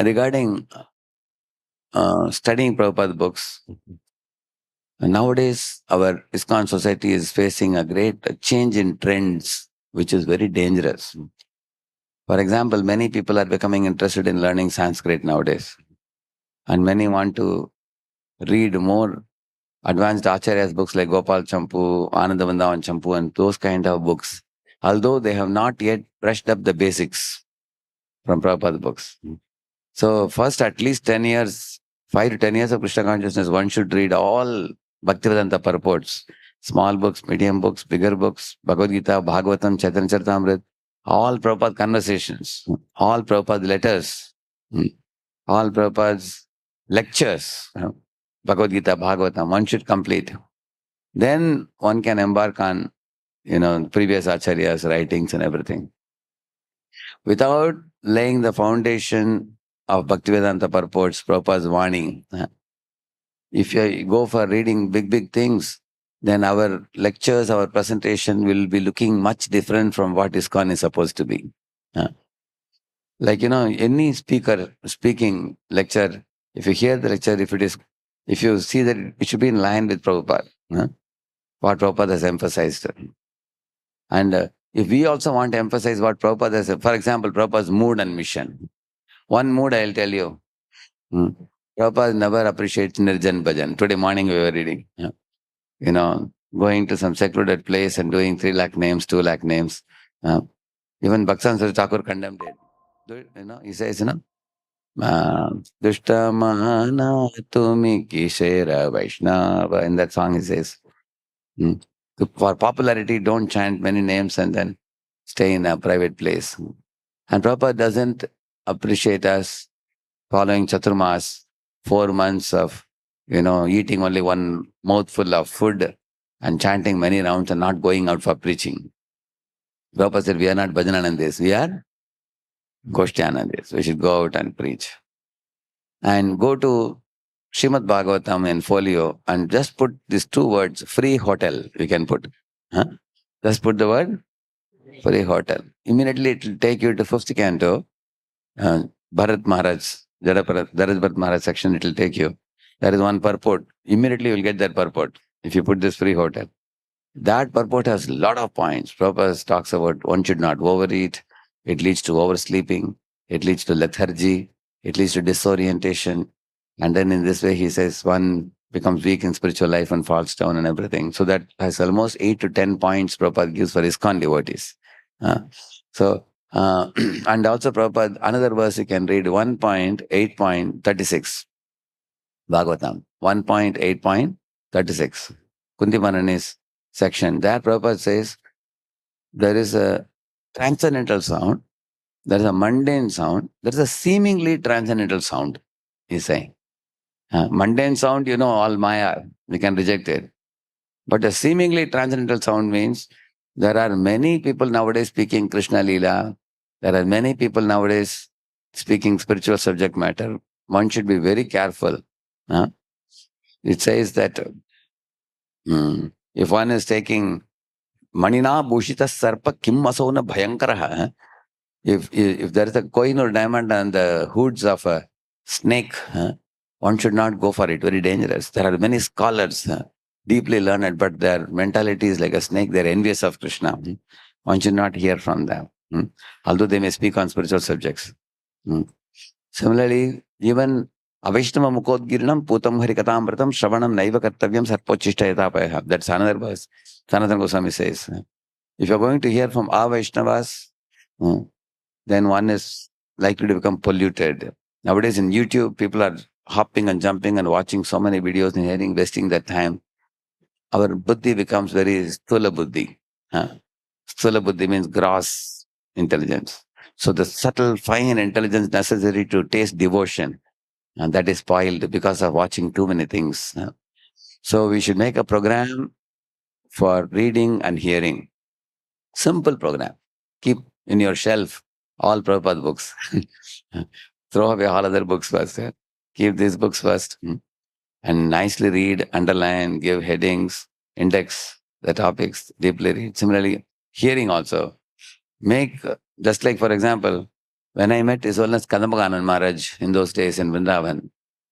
regarding studying Prabhupada books, nowadays our ISKCON society is facing a great change in trends, which is very dangerous. For example, many people are becoming interested in learning Sanskrit nowadays, and many want to read more advanced Acharya's books like Gopal Champu, Anandavandavan Champu, and those kind of books, although they have not yet brushed up the basics from Prabhupada books. So first, at least 10 years, 5 to 10 years of Krishna consciousness, one should read all Bhaktivedanta purports, small books, medium books, bigger books, Bhagavad Gita, Bhagavatam, Chaitanya Charitamrita, all Prabhupada conversations, all Prabhupada letters, all Prabhupada's lectures, Bhagavad Gita, Bhagavatam, one should complete. Then one can embark on, previous acharyas' writings and everything. Without laying the foundation of Bhaktivedanta purports, Prabhupada's warning, if you go for reading big things, then our lectures, our presentation will be looking much different from what ISKCON is supposed to be. Like, any speaker speaking lecture, if you hear the lecture, if you see that it should be in line with Prabhupada, what Prabhupada has emphasized. And if we also want to emphasize what Prabhupada has, for example, Prabhupada's mood and mission. One mood I'll tell you. Prabhupada never appreciates Nirjan Bhajan. Today morning we were reading, going to some secluded place and doing 3 lakh names, 2 lakh names. Even Bhaksan Sri Thakur condemned it. He says, Dushtamana tumi kishera Vaishnava. In that song he says, for popularity, don't chant many names and then stay in a private place. And Prabhupada doesn't appreciate us following Chaturmas, 4 months of, eating only one mouthful of food and chanting many rounds and not going out for preaching. Prabhupada said, we are not Bhajananandis, we are Goshtyanandis. We should go out and preach. And go to Srimad Bhagavatam in folio and just put these 2 words, free hotel, we can put. Just put the word free hotel. Immediately it will take you to 5th canto, Bharat Maharaj, Daraj Bharat Maharaj section, it will take you. There is one purport. Immediately you will get that purport if you put this free hotel. That purport has a lot of points. Prabhupada talks about one should not overeat. It leads to oversleeping. It leads to lethargy. It leads to disorientation. And then in this way, he says one becomes weak in spiritual life and falls down and everything. So that has almost 8 to 10 points Prabhupada gives for ISKCON devotees. And also Prabhupada, another verse you can read, 1.8.36. Bhagavatam, 1.8.36. Kuntimanani's section. There Prabhupada says, there is a transcendental sound, there is a mundane sound, there is a seemingly transcendental sound, he's saying. Mundane sound, all Maya, we can reject it. But a seemingly transcendental sound means there are many people nowadays speaking Krishna Leela. There are many people nowadays speaking spiritual subject matter. One should be very careful. It says that if one is taking Manina Bhushita Sarpa Kim Asona Bhayankaraha, if there is a coin or diamond on the hoods of a snake, one should not go for it. Very dangerous. There are many scholars, deeply learned, but their mentality is like a snake. They are envious of Krishna. One should not hear from them, although they may speak on spiritual subjects. Similarly, even Avaishnava Mukodgirinam Putam Harikatamratam Shravanam Naiva Kartavyam Sarpochishta Yatapaya. That's another verse. Sanatana Goswami says, if you're going to hear from Avaishnavas, then one is likely to become polluted. Nowadays in YouTube, people are hopping and jumping and watching so many videos and hearing, wasting their time. Our buddhi becomes very sthula buddhi. Sthula buddhi means gross intelligence. So the subtle, fine intelligence necessary to taste devotion, and that is spoiled because of watching too many things. So we should make a program for reading and hearing. Simple program. Keep in your shelf all Prabhupada books. Throw away all other books first. Keep these books first. And nicely read, underline, give headings, index the topics, deeply read. Similarly, hearing also. Make, just like for example, When I met His Holiness Kadambaganan Maharaj in those days in Vrindavan,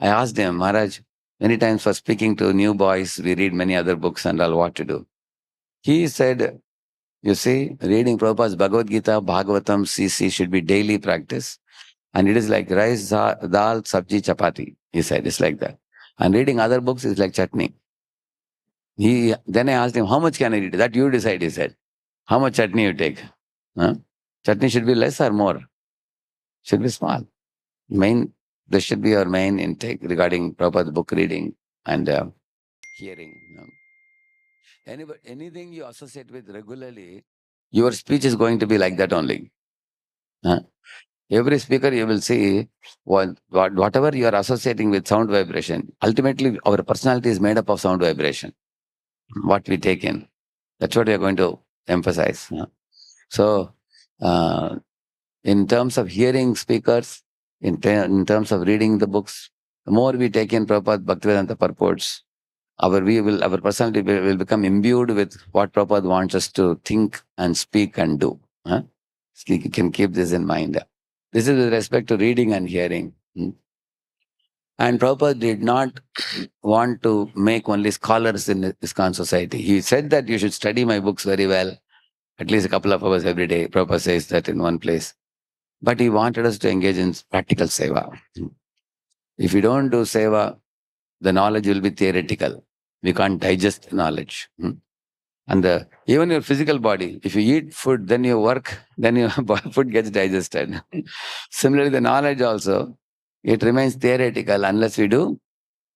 I asked him, Maharaj, many times for speaking to new boys, we read many other books and all, what to do. He said, you see, reading Prabhupada's Bhagavad Gita, Bhagavatam, CC should be daily practice. And it is like rice, dal, sabji, chapati. He said, it's like that. And reading other books is like chutney. Then I asked him, how much can I read? That you decide, he said. How much chutney you take? Huh? Chutney should be less or more? Should be small. This should be our main intake regarding proper book reading and hearing. Anything you associate with regularly, your speech is going to be like that only. Huh? Every speaker you will see, whatever you are associating with sound vibration, ultimately our personality is made up of sound vibration. What we take in. That's what we are going to emphasize. Huh? So, in terms of hearing speakers, in terms of reading the books, the more we take in Prabhupada Bhaktivedanta purports, our personality will become imbued with what Prabhupada wants us to think and speak and do. Huh? So you can keep this in mind. This is with respect to reading and hearing. And Prabhupada did not want to make only scholars in ISKCON society. He said that you should study my books very well, at least a couple of hours every day. Prabhupada says that in one place. But he wanted us to engage in practical seva. If you don't do seva, the knowledge will be theoretical. We can't digest knowledge. And even your physical body, if you eat food, then you work, then your food gets digested. Similarly, the knowledge also, it remains theoretical unless we do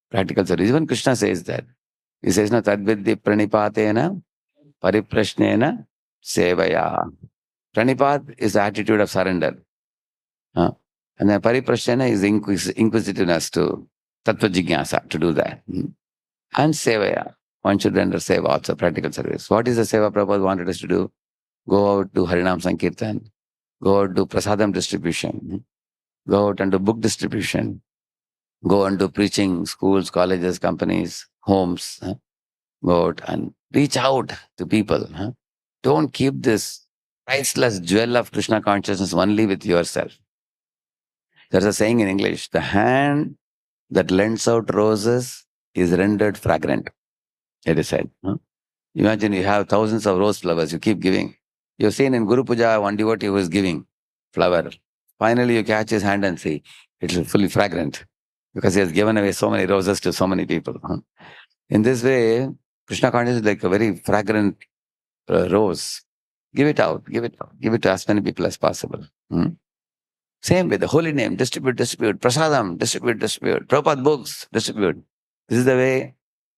practical service. Even Krishna says that. He says, "Na tadvidhi pranipatena pariprashnena sevaya." Pranipat is the attitude of surrender. And then pariprashnena is inquisitiveness to tattva jignasa, to do that. And sevaya. One should render seva, also practical service. What is the seva Prabhupada wanted us to do? Go out to Harinam Sankirtan, go out to prasadam distribution, go out and do book distribution, go and do preaching, schools, colleges, companies, homes. Go out and reach out to people. Don't keep this priceless jewel of Krishna consciousness only with yourself. There's a saying in English, the hand that lends out roses is rendered fragrant. It is said. Imagine you have thousands of rose flowers, you keep giving. You've seen in Guru Puja, one devotee who is giving flower. Finally, you catch his hand and see it is fully fragrant because he has given away so many roses to so many people. In this way, Krishna consciousness is like a very fragrant rose. Give it out, give it out, give it to as many people as possible. Same way, the holy name, distribute, prasadam, distribute, Prabhupada books, distribute. This is the way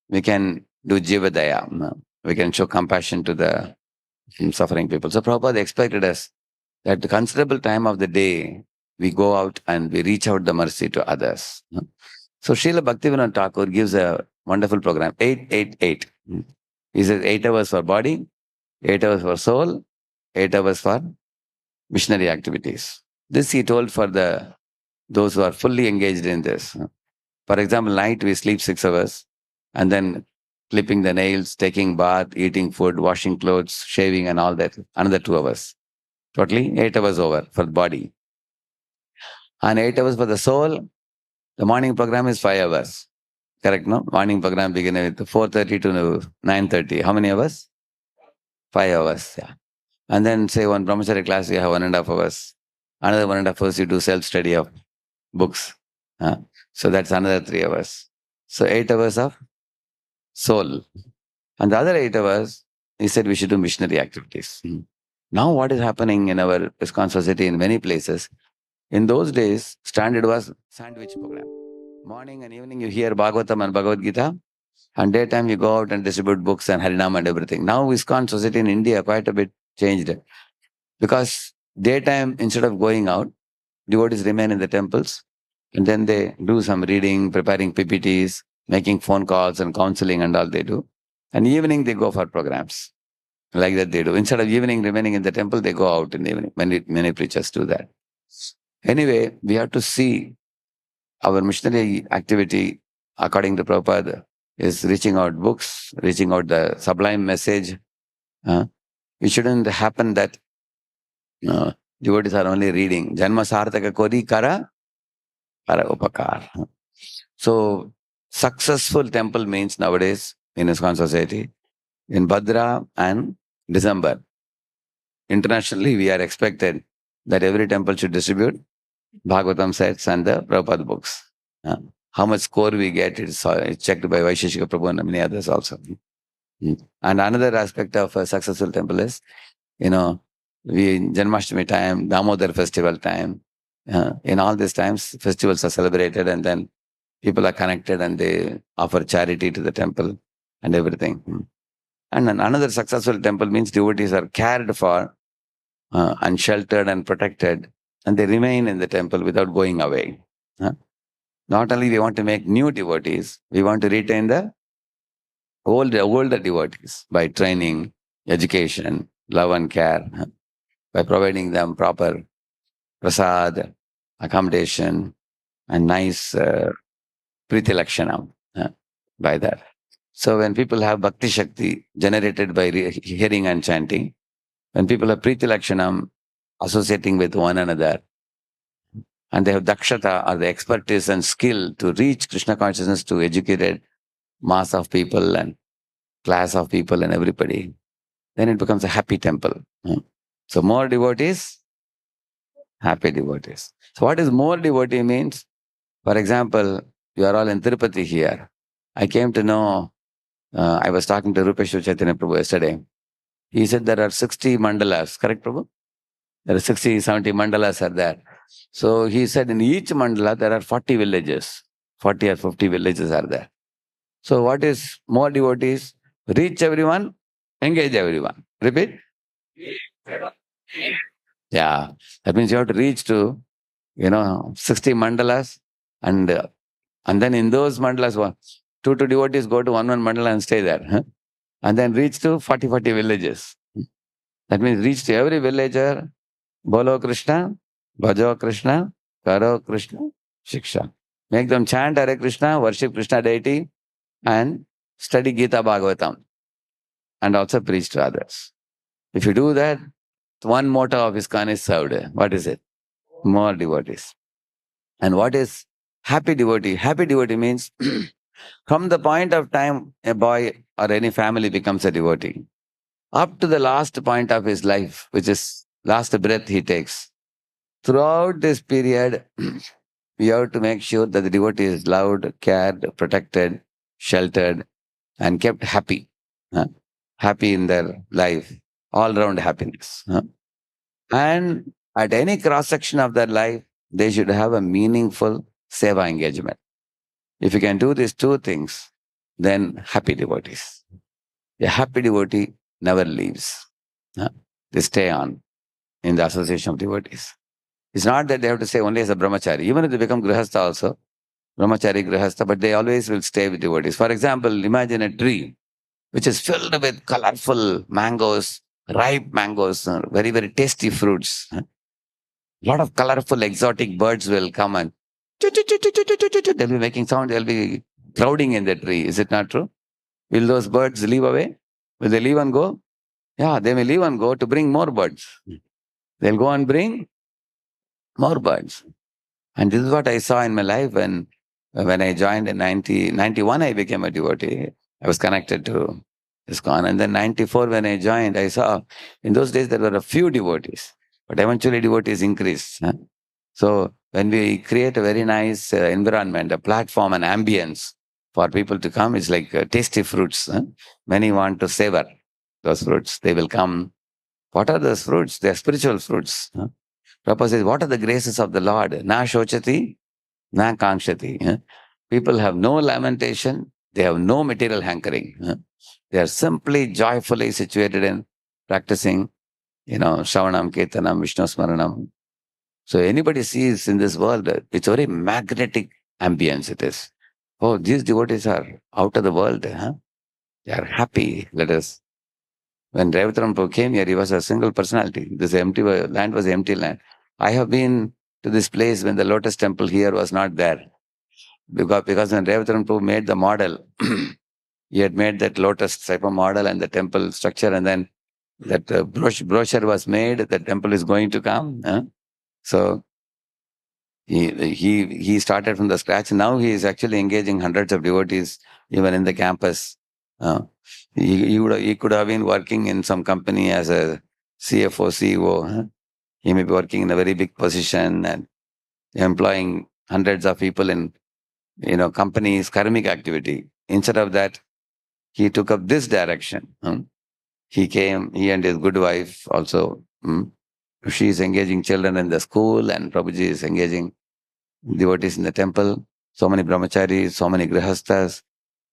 we can do jivadaya. We can show compassion to the suffering people. So Prabhupada expected us that the considerable time of the day, we go out and we reach out the mercy to others. So Srila Bhaktivinoda Thakur gives a wonderful program, 8-8-8. He says 8 hours for body, 8 hours for soul, 8 hours for missionary activities. This he told for those who are fully engaged in this. For example, night we sleep 6 hours and then clipping the nails, taking bath, eating food, washing clothes, shaving and all that, another 2 hours. Totally 8 hours over for the body. And 8 hours for the soul. The morning program is 5 hours. Correct, no? Morning program begins with 4:30 to 9:30. How many hours? 5 hours, yeah. And then say one brahmachari class, you have 1.5 hours. Another 1.5 hours you do self-study of books. So that's another 3 hours. So 8 hours of soul. And the other 8 hours, he said we should do missionary activities. Now what is happening in our ISKCON society in many places, in those days, standard was sandwich program. Morning and evening you hear Bhagavatam and Bhagavad Gita, and daytime you go out and distribute books and Harinam and everything. Now ISKCON society in India quite a bit changed. Because daytime, instead of going out, devotees remain in the temples, and then they do some reading, preparing PPTs, making phone calls and counseling and all they do. And evening they go for programs. Like that they do. Instead of evening remaining in the temple, they go out in the evening. Many preachers do that. Anyway, we have to see our missionary activity, according to Prabhupada, is reaching out books, reaching out the sublime message. It shouldn't happen that Devotees are only reading. Janma sarthaka kori kara, kara upakar. So, successful temple means nowadays in ISKCON society, in Bhadra and December, internationally we are expected that every temple should distribute Bhagavatam sets and the Prabhupada books. Uh, how much score we get is checked by Vaisheshika Prabhu and many others also. And another aspect of a successful temple is, we in Janmashtami time, Damodar festival time, in all these times, festivals are celebrated and then people are connected and they offer charity to the temple and everything. And then another successful temple means devotees are cared for and sheltered and protected, and they remain in the temple without going away. Not only we want to make new devotees, we want to retain the older devotees by training, education, love and care, by providing them proper prasad, accommodation, and nice priti lakshanam by that. So when people have bhakti shakti generated by hearing and chanting, when people have priti lakshanam associating with one another, and they have dakshata or the expertise and skill to reach Krishna consciousness to educated mass of people and class of people and everybody, then it becomes a happy temple. So more devotees, happy devotees. So what is more devotee means? For example, you are all in Tirupati here. I came to know, I was talking to Rupeshwar Chaitanya Prabhu yesterday. He said there are 60 mandalas, correct Prabhu? There are 60, 70 mandalas are there. So he said in each mandala there are 40 villages, 40 or 50 villages are there. So what is more devotees? Reach everyone, engage everyone. Repeat. Yeah, that means you have to reach to, 60 mandalas and then in those mandalas, two devotees go to one mandala and stay there. And then reach to 40 villages. That means reach to every villager, Bolo Krishna, Bhajo Krishna, Karo Krishna, Shiksha. Make them chant Hare Krishna, worship Krishna deity, and study Gita Bhagavatam, and also preach to others. If you do that, one motto of ISKCON is served. What is it? More devotees. And what is happy devotee? Happy devotee means from the point of time a boy or any family becomes a devotee, up to the last point of his life, which is last breath he takes. Throughout this period, we have to make sure that the devotee is loved, cared, protected, sheltered, and kept happy. Happy in their life, all round happiness. And at any cross section of their life, they should have a meaningful seva engagement. If you can do these two things, then happy devotees. A happy devotee never leaves. They stay on in the association of devotees. It's not that they have to stay only as a brahmachari. Even if they become grihastha also, brahmachari, grihastha, but they always will stay with devotees. For example, imagine a tree which is filled with colorful mangoes, ripe mangoes, very, very tasty fruits. A lot of colorful exotic birds will come and they'll be making sound, they'll be crowding in the tree. Is it not true? Will those birds leave away? Will they leave and go? Yeah, they may leave and go to bring more birds. They'll go and bring more birds. And this is what I saw in my life when I joined in 91, I became a devotee. I was connected to ISKCON. And then 94, when I joined, I saw in those days there were a few devotees, but eventually devotees increased. So when we create a very nice environment, a platform, an ambience for people to come, it's like tasty fruits. Many want to savor those fruits. They will come. What are those fruits? They are spiritual fruits. Prabhupada says, what are the graces of the Lord? Na shochati, na kankshati. People have no lamentation. They have no material hankering. They are simply joyfully situated in practicing, Shravanam, Kirtanam, Vishnu Smaranam. So anybody sees in this world, it's a very magnetic ambience it is. Oh, these devotees are out of the world. They are happy. When Revitram Prabhu came here, he was a single personality. This empty land was empty land. I have been to this place when the lotus temple here was not there. Because when Revitram Prabhu made the model, he had made that lotus type of model and the temple structure, and then that brochure was made, the temple is going to come. So he started from the scratch. Now he is actually engaging hundreds of devotees even in the campus. Uh, he could have been working in some company as a CFO, CEO. He may be working in a very big position and employing hundreds of people in companies, karmic activity. Instead of that, he took up this direction. He came, he and his good wife also. She is engaging children in the school, and Prabhuji is engaging devotees in the temple. So many brahmacharis, so many grihasthas,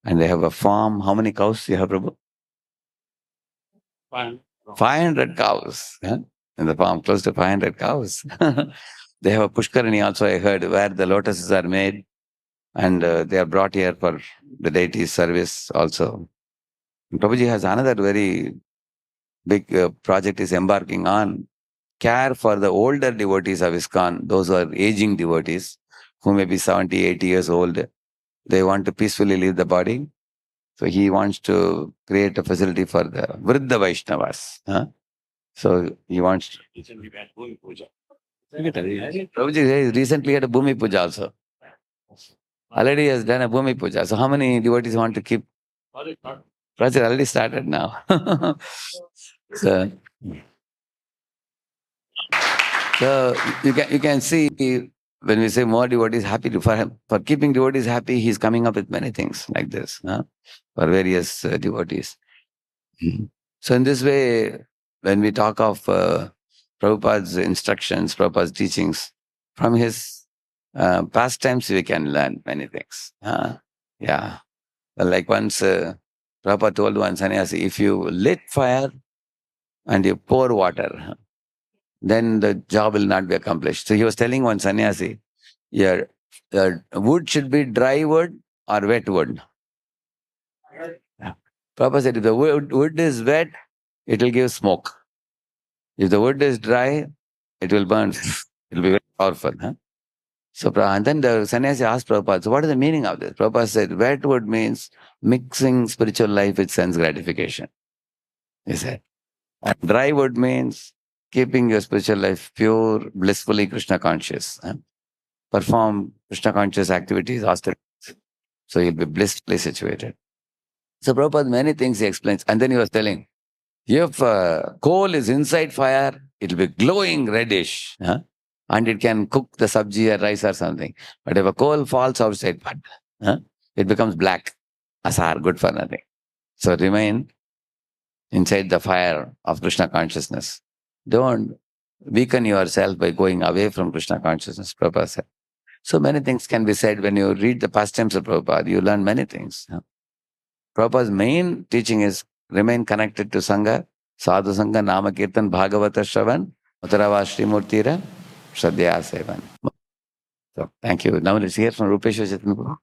and they have a farm. How many cows you have, Prabhu? 500 cows in the farm, close to 500 cows. They have a pushkarani also, I heard, where the lotuses are made, and they are brought here for the deity's service also. And Prabhuji has another very big project is embarking on care for the older devotees of ISKCON, those who are aging devotees, who may be 70, 80 years old. They want to peacefully leave the body. So he wants to create a facility for the Vriddha Vaishnavas. So he wants to. Prabhuji recently had a Bhumi Puja also. Already has done a Bhumi Puja. So how many devotees want to keep? Project already started now. so, so you can see when we say more devotees happy for keeping devotees happy, he's coming up with many things like this for various devotees. So in this way, when we talk of Prabhupada's instructions, Prabhupada's teachings, from his pastimes we can learn many things. Yeah. Well, like once Prabhupada told one sannyasi, if you lit fire and you pour water, then the job will not be accomplished. So he was telling one sannyasi, your wood should be dry wood or wet wood. Prabhupada said, if the wood is wet, it will give smoke. If the wood is dry, it will burn. It will be very powerful. So, and then the sannyasi asked Prabhupada, so what is the meaning of this? Prabhupada said, wet wood means mixing spiritual life with sense gratification. He said. And dry wood means keeping your spiritual life pure, blissfully Krishna conscious. Perform Krishna conscious activities, so you'll be blissfully situated. So Prabhupada, many things he explains. And then he was telling, if coal is inside fire, it will be glowing reddish. And it can cook the sabji or rice or something. But if a coal falls outside, it becomes black. Asar, good for nothing. So remain inside the fire of Krishna consciousness. Don't weaken yourself by going away from Krishna consciousness, Prabhupada said. So many things can be said when you read the pastimes of Prabhupada. You learn many things. Prabhupada's main teaching is remain connected to Sangha, Sadhu Sangha, Nama Kirtan, Bhagavata Shravan, Uttarava Srimurtira, Shraddhya Sevan. So thank you. Now let's hear from Rupeshwar Chaitanya Prabhu.